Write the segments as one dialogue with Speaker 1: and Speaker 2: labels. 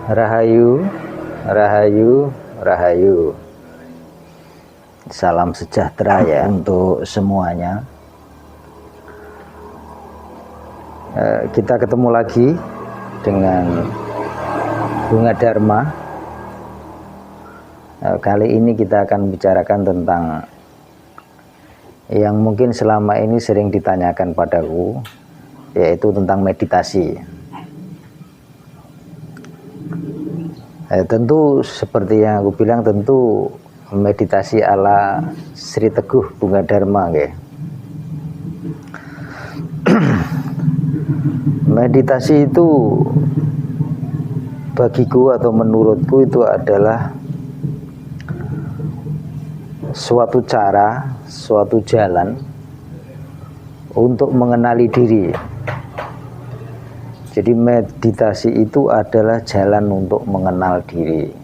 Speaker 1: Rahayu, rahayu, rahayu. Salam sejahtera ya untuk semuanya. Kita ketemu lagi dengan Bunga Dharma. Kali ini kita akan bicarakan tentang yang mungkin selama ini sering ditanyakan padaku, yaitu tentang meditasi. Tentu seperti yang aku bilang, tentu meditasi ala Sri Teguh Bunga Dharma ya. Meditasi itu bagiku atau menurutku itu adalah suatu cara, suatu jalan untuk mengenali diri. Jadi meditasi itu adalah jalan untuk mengenal diri.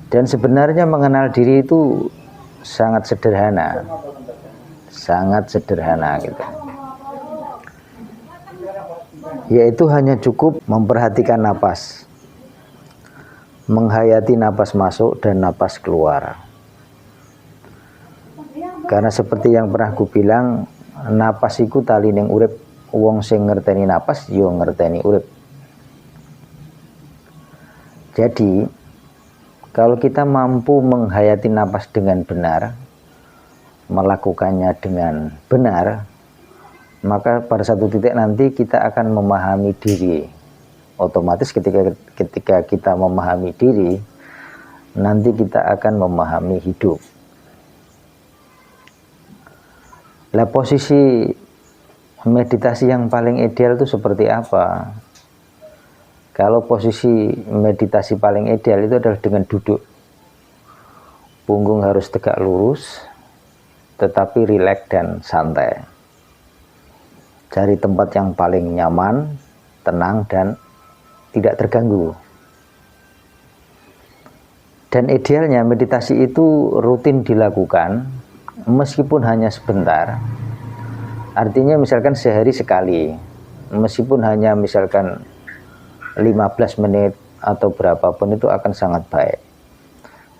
Speaker 1: Dan sebenarnya mengenal diri itu sangat sederhana. Sangat sederhana gitu. Yaitu hanya cukup memperhatikan napas. Menghayati napas masuk dan napas keluar. Karena seperti yang pernah aku bilang, napas iku tali ning urip. Wong sing ngerteni napas yo ngerteni urip. Jadi kalau kita mampu menghayati napas dengan benar, melakukannya dengan benar, maka pada satu titik nanti kita akan memahami diri. Otomatis ketika kita memahami diri, nanti kita akan memahami hidup. Lah posisi meditasi yang paling ideal itu seperti apa? Kalau posisi meditasi paling ideal itu adalah dengan duduk. Punggung harus tegak lurus, tetapi rileks dan santai. Cari tempat yang paling nyaman, tenang dan tidak terganggu. Dan idealnya meditasi itu rutin dilakukan, meskipun hanya sebentar. Artinya misalkan sehari sekali, meskipun hanya misalkan 15 menit atau berapapun itu akan sangat baik.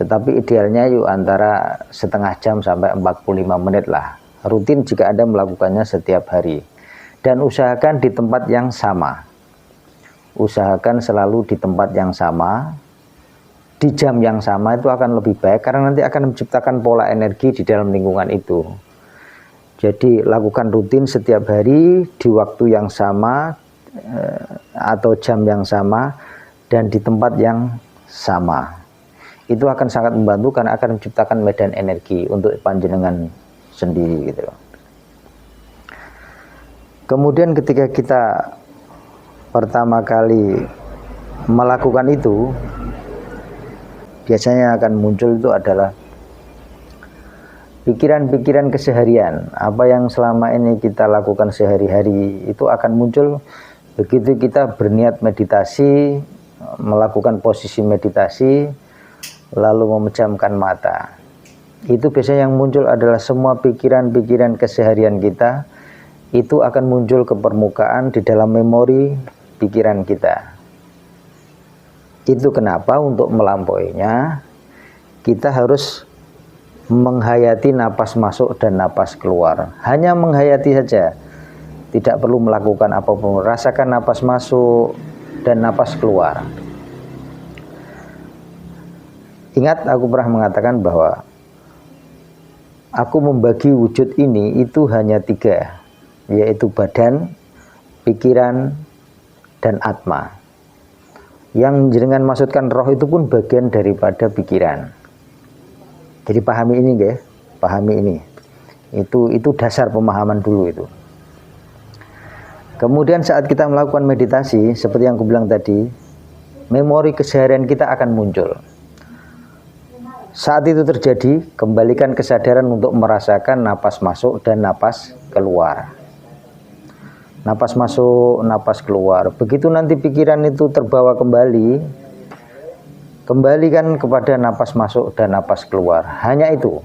Speaker 1: Tetapi idealnya yuk antara setengah jam sampai 45 menit lah. Rutin jika Anda melakukannya setiap hari. Dan usahakan di tempat yang sama. Usahakan selalu di tempat yang sama. Di jam yang sama itu akan lebih baik karena nanti akan menciptakan pola energi di dalam lingkungan itu. Jadi lakukan rutin setiap hari di waktu yang sama atau jam yang sama dan di tempat yang sama. Itu akan sangat membantu karena akan menciptakan medan energi untuk panjenengan sendiri gitu. Kemudian ketika kita pertama kali melakukan itu, biasanya akan muncul itu adalah pikiran-pikiran keseharian. Apa yang selama ini kita lakukan sehari-hari itu akan muncul begitu kita berniat meditasi, melakukan posisi meditasi, lalu memejamkan mata. Itu biasanya yang muncul adalah semua pikiran-pikiran keseharian kita, itu akan muncul ke permukaan di dalam memori pikiran kita. Itu kenapa untuk melampauinya kita harus menghayati napas masuk dan napas keluar. Hanya menghayati saja, tidak perlu melakukan apapun. Rasakan napas masuk dan napas keluar. Ingat, aku pernah mengatakan bahwa aku membagi wujud ini itu hanya 3, yaitu badan, pikiran, dan atma. Yang jenengan maksudkan roh itu pun bagian daripada pikiran. Jadi pahami ini ya, pahami ini. Itu dasar pemahaman dulu itu. Kemudian saat kita melakukan meditasi, seperti yang aku bilang tadi, memori keseharian kita akan muncul. Saat itu terjadi, kembalikan kesadaran untuk merasakan napas masuk dan napas keluar. Napas masuk, napas keluar. Begitu nanti pikiran itu terbawa kembali, kembalikan kepada napas masuk dan napas keluar. Hanya itu.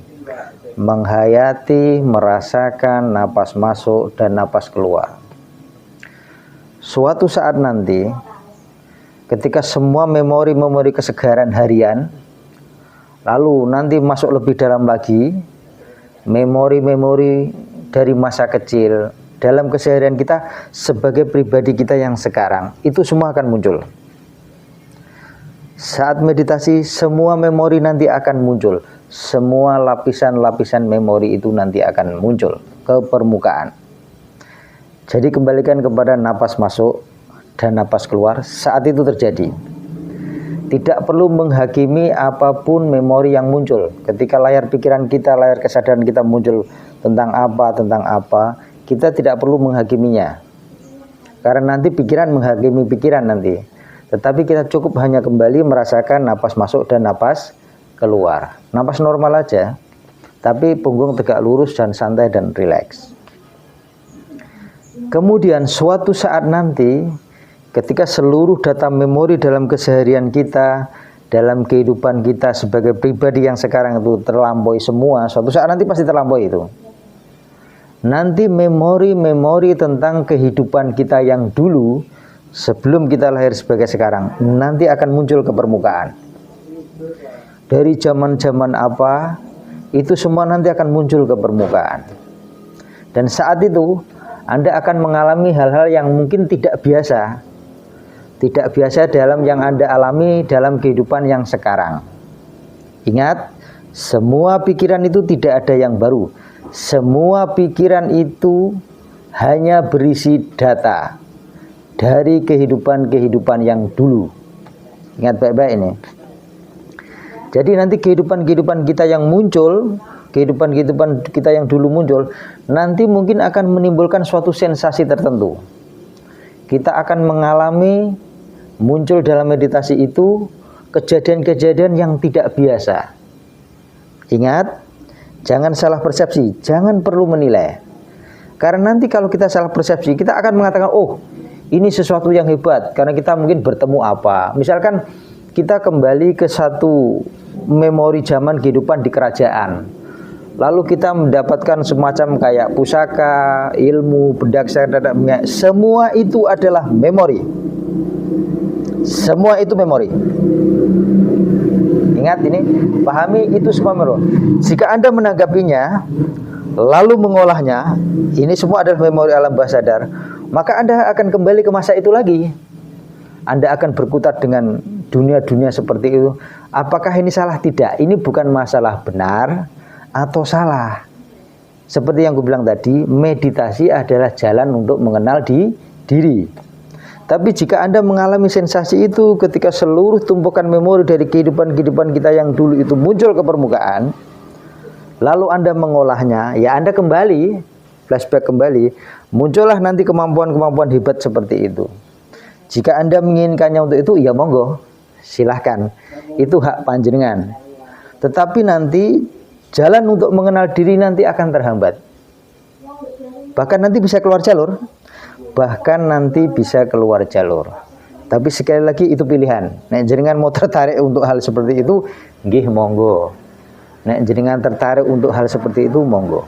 Speaker 1: Menghayati, merasakan napas masuk dan napas keluar. Suatu saat nanti ketika semua memori-memori kesegaran harian, lalu nanti masuk lebih dalam lagi, memori-memori dari masa kecil, dalam keseharian kita sebagai pribadi kita yang sekarang, itu semua akan muncul. Saat meditasi, semua memori nanti akan muncul. Semua lapisan-lapisan memori itu nanti akan muncul ke permukaan. Jadi kembalikan kepada napas masuk dan napas keluar saat itu terjadi. Tidak perlu menghakimi apapun memori yang muncul. Ketika layar pikiran kita, layar kesadaran kita muncul tentang apa, kita tidak perlu menghakiminya. Karena nanti pikiran menghakimi pikiran nanti. Tetapi kita cukup hanya kembali merasakan napas masuk dan napas keluar. Napas normal aja, tapi punggung tegak lurus dan santai dan rileks. Kemudian suatu saat nanti, ketika seluruh data memori dalam keseharian kita, dalam kehidupan kita sebagai pribadi yang sekarang itu terlampaui semua, suatu saat nanti pasti terlampaui itu. Nanti memori-memori tentang kehidupan kita yang dulu, sebelum kita lahir sebagai sekarang, nanti akan muncul ke permukaan. Dari zaman-zaman apa, itu semua nanti akan muncul ke permukaan. Dan saat itu, Anda akan mengalami hal-hal yang mungkin tidak biasa. Tidak biasa dalam yang Anda alami dalam kehidupan yang sekarang. Ingat, semua pikiran itu tidak ada yang baru. Semua pikiran itu hanya berisi data dari kehidupan-kehidupan yang dulu. Ingat baik-baik ini. Jadi nanti kehidupan-kehidupan kita yang muncul, kehidupan-kehidupan kita yang dulu muncul, nanti mungkin akan menimbulkan suatu sensasi tertentu. Kita akan mengalami muncul dalam meditasi itu kejadian-kejadian yang tidak biasa. Ingat, jangan salah persepsi, jangan perlu menilai. Karena nanti kalau kita salah persepsi, kita akan mengatakan, oh ini sesuatu yang hebat, karena kita mungkin bertemu apa. Misalkan kita kembali ke satu memori zaman kehidupan di kerajaan. Lalu kita mendapatkan semacam kayak pusaka, ilmu, benda kesehatan, semua itu adalah memori. Semua itu memori. Ingat ini, pahami itu semua memori. Jika Anda menanggapinya, lalu mengolahnya, ini semua adalah memori alam bawah sadar, maka Anda akan kembali ke masa itu lagi. Anda akan berkutat dengan dunia-dunia seperti itu. Apakah ini salah? Tidak. Ini bukan masalah benar atau salah. Seperti yang gue bilang tadi, meditasi adalah jalan untuk mengenal diri. Tapi jika Anda mengalami sensasi itu ketika seluruh tumpukan memori dari kehidupan-kehidupan kita yang dulu itu muncul ke permukaan, lalu Anda mengolahnya, ya Anda kembali, flashback kembali, muncullah nanti kemampuan-kemampuan hebat seperti itu. Jika Anda menginginkannya untuk itu, ya monggo, silahkan. Itu hak panjenengan. Tetapi nanti jalan untuk mengenal diri nanti akan terhambat. Bahkan nanti bisa keluar jalur. Tapi sekali lagi itu pilihan. Nek jenengan mau tertarik untuk hal seperti itu, nggih monggo. Nek jenengan tertarik untuk hal seperti itu, monggo.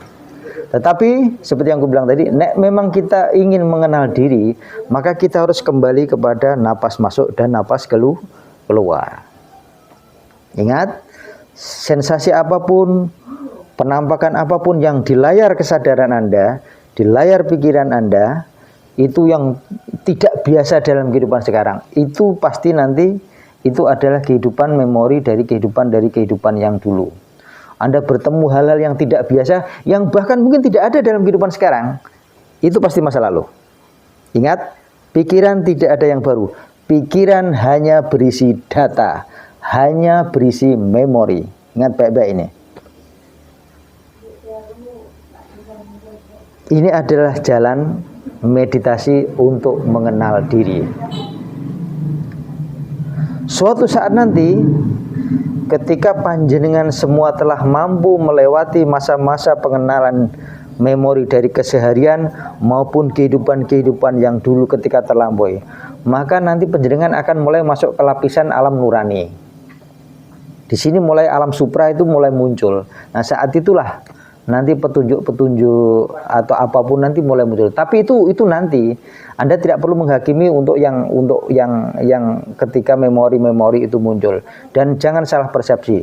Speaker 1: Tetapi seperti yang aku bilang tadi, nek memang kita ingin mengenal diri, maka kita harus kembali kepada napas masuk dan napas keluar. Ingat, sensasi apapun, penampakan apapun yang di layar kesadaran Anda, di layar pikiran Anda, itu yang tidak biasa dalam kehidupan sekarang, itu pasti nanti itu adalah kehidupan memori dari kehidupan yang dulu. Anda bertemu hal-hal yang tidak biasa, yang bahkan mungkin tidak ada dalam kehidupan sekarang, itu pasti masa lalu. Ingat, pikiran tidak ada yang baru. Pikiran hanya berisi data, hanya berisi memori. Ingat baik-baik ini. Ini adalah jalan meditasi untuk mengenal diri. Suatu saat nanti, ketika panjenengan semua telah mampu melewati masa-masa pengenalan memori dari keseharian maupun kehidupan-kehidupan yang dulu ketika terlampaui, maka nanti panjenengan akan mulai masuk ke lapisan alam nurani. Di sini mulai alam supra itu mulai muncul. Nah, saat itulah nanti petunjuk-petunjuk atau apapun nanti mulai muncul. Tapi itu nanti Anda tidak perlu menghakimi untuk yang ketika memori-memori itu muncul. Dan jangan salah persepsi.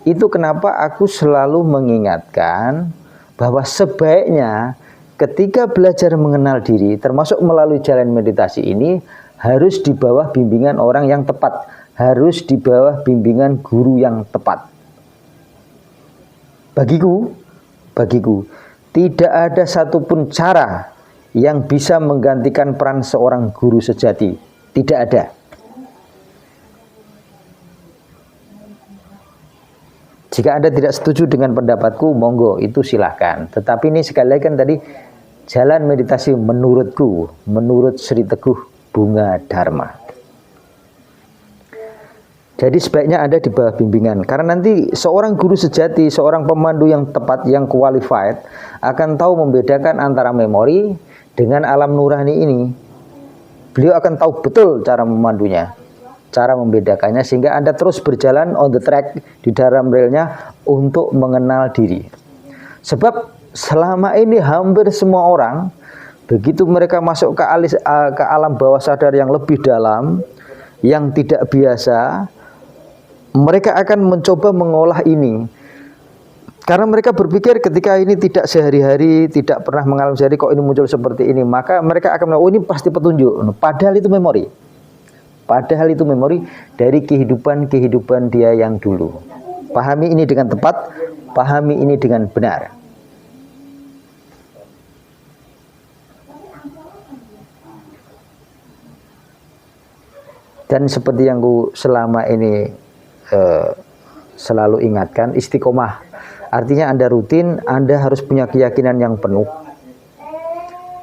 Speaker 1: Itu kenapa aku selalu mengingatkan bahwa sebaiknya ketika belajar mengenal diri, termasuk melalui jalan meditasi ini, harus di bawah bimbingan orang yang tepat, harus di bawah bimbingan guru yang tepat. Bagiku, tidak ada satupun cara yang bisa menggantikan peran seorang guru sejati. Tidak ada. Jika Anda tidak setuju dengan pendapatku, monggo, itu silahkan. Tetapi ini sekali lagi kan tadi, jalan meditasi menurutku, menurut Sri Teguh Bunga Dharma. Jadi sebaiknya Anda di bawah bimbingan. Karena nanti seorang guru sejati, seorang pemandu yang tepat, yang qualified, akan tahu membedakan antara memori dengan alam nurani ini. Beliau akan tahu betul cara memandunya, cara membedakannya, sehingga Anda terus berjalan on the track di dalam relnya untuk mengenal diri. Sebab selama ini hampir semua orang, begitu mereka masuk ke alam bawah sadar yang lebih dalam, yang tidak biasa, mereka akan mencoba mengolah ini. Karena mereka berpikir ketika ini tidak sehari-hari, tidak pernah mengalami sehari, kok ini muncul seperti ini, maka mereka akan, oh ini pasti petunjuk. Padahal itu memori. Padahal itu memori dari kehidupan dia yang dulu. Pahami ini dengan tepat, pahami ini dengan benar. Dan seperti yang ku selama ini selalu ingatkan, istiqomah. Artinya Anda rutin, Anda harus punya keyakinan yang penuh.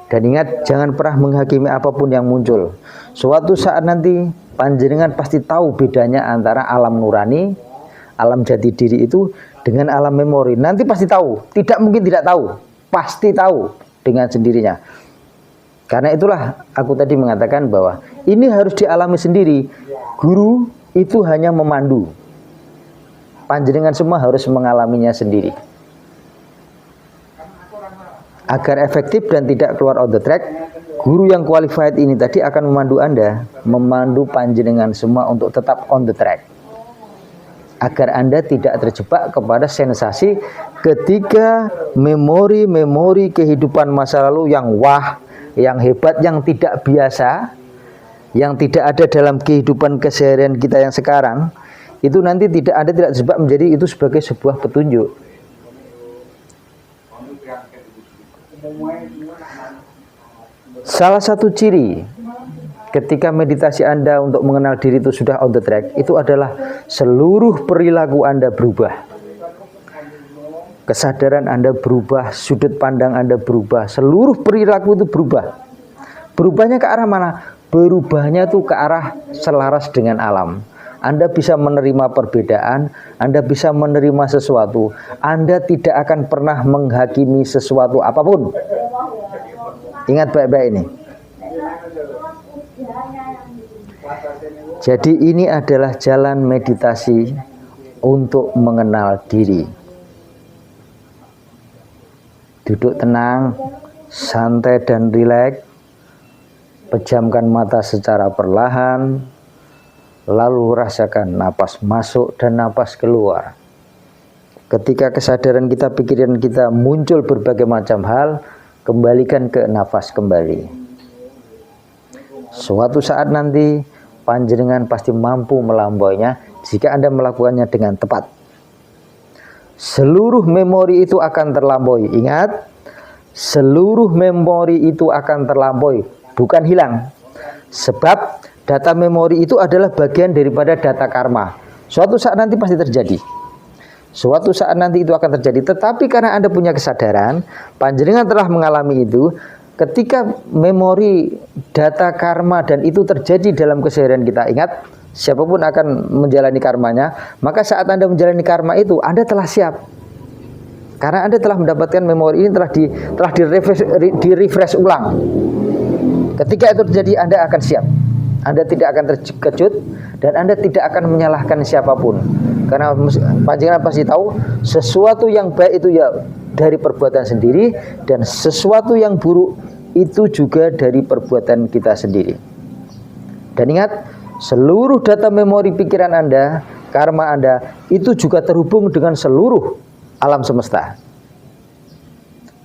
Speaker 1: Dan ingat, jangan pernah menghakimi apapun yang muncul. Suatu saat nanti panjenengan pasti tahu bedanya antara alam nurani, alam jati diri itu dengan alam memori. Nanti pasti tahu, tidak mungkin tidak tahu, pasti tahu dengan sendirinya. Karena itulah aku tadi mengatakan bahwa ini harus dialami sendiri. Guru itu hanya memandu. Panjenengan semua harus mengalaminya sendiri. Agar efektif dan tidak keluar on the track, guru yang qualified ini tadi akan memandu Anda, memandu panjenengan semua untuk tetap on the track. Agar Anda tidak terjebak kepada sensasi ketika memori-memori kehidupan masa lalu yang wah, yang hebat, yang tidak biasa, yang tidak ada dalam kehidupan keseharian kita yang sekarang, itu nanti tidak terjebak menjadi itu sebagai sebuah petunjuk. Salah satu ciri ketika meditasi Anda untuk mengenal diri itu sudah on the track, itu adalah seluruh perilaku Anda berubah. Kesadaran Anda berubah, sudut pandang Anda berubah, seluruh perilaku itu berubah. Berubahnya ke arah mana? Berubahnya itu ke arah selaras dengan alam. Anda bisa menerima perbedaan, Anda bisa menerima sesuatu, Anda tidak akan pernah menghakimi sesuatu apapun. Ingat baik-baik ini. Jadi ini adalah jalan meditasi untuk mengenal diri. Duduk tenang, santai dan rileks. Pejamkan mata secara perlahan, lalu rasakan napas masuk dan napas keluar. Ketika kesadaran kita, pikiran kita muncul berbagai macam hal, kembalikan ke nafas kembali. Suatu saat nanti panjenengan pasti mampu melampauinya jika Anda melakukannya dengan tepat. Seluruh memori itu akan terlampaui. Ingat, seluruh memori itu akan terlampaui, bukan hilang. Sebab data memori itu adalah bagian daripada data karma. Suatu saat nanti pasti terjadi. Suatu saat nanti itu akan terjadi. Tetapi karena Anda punya kesadaran, panjenengan telah mengalami itu, ketika memori data karma dan itu terjadi dalam keseharian kita, ingat, siapapun akan menjalani karmanya, maka saat Anda menjalani karma itu, Anda telah siap. Karena Anda telah mendapatkan memori ini, telah di-refresh ulang. Ketika itu terjadi, Anda akan siap. Anda tidak akan terkejut dan Anda tidak akan menyalahkan siapapun. Karena panjenengan pasti tahu sesuatu yang baik itu ya dari perbuatan sendiri, dan sesuatu yang buruk itu juga dari perbuatan kita sendiri. Dan ingat, seluruh data memori pikiran Anda, karma Anda, itu juga terhubung dengan seluruh alam semesta.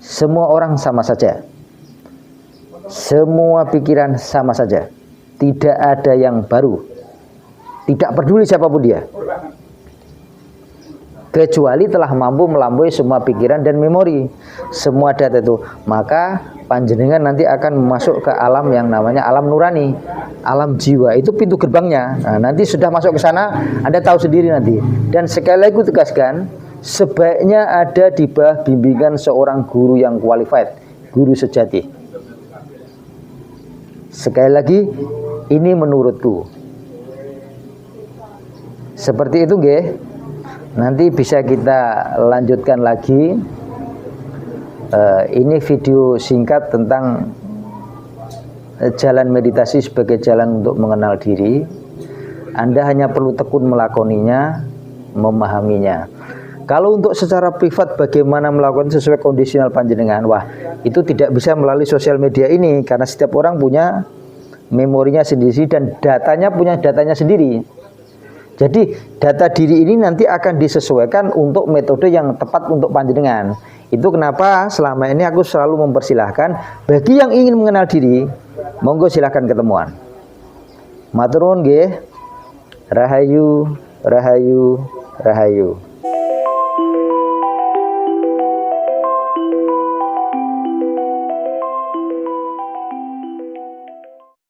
Speaker 1: Semua orang sama saja. Semua pikiran sama saja. Tidak ada yang baru. Tidak peduli siapapun dia. Kecuali telah mampu melampaui semua pikiran dan memori, semua data itu, maka panjenengan nanti akan masuk ke alam yang namanya alam nurani, alam jiwa. Itu pintu gerbangnya. Nah, nanti sudah masuk ke sana, Anda tahu sendiri nanti. Dan sekali lagi tegaskan, sebaiknya ada di bawah bimbingan seorang guru yang qualified, guru sejati. Sekali lagi, ini menurutku. Seperti itu, nggih. Nanti bisa kita lanjutkan lagi. Ini video singkat tentang jalan meditasi sebagai jalan untuk mengenal diri. Anda hanya perlu tekun melakoninya, memahaminya. Kalau untuk secara privat bagaimana melakukan sesuai kondisional panjenengan, wah, itu tidak bisa melalui sosial media ini, karena setiap orang punya memorinya sendiri dan datanya punya datanya sendiri. Jadi data diri ini nanti akan disesuaikan untuk metode yang tepat untuk panjenengan. Itu kenapa selama ini aku selalu mempersilahkan bagi yang ingin mengenal diri, monggo silahkan ketemuan. Matur nuwun nggih. Rahayu, rahayu, rahayu.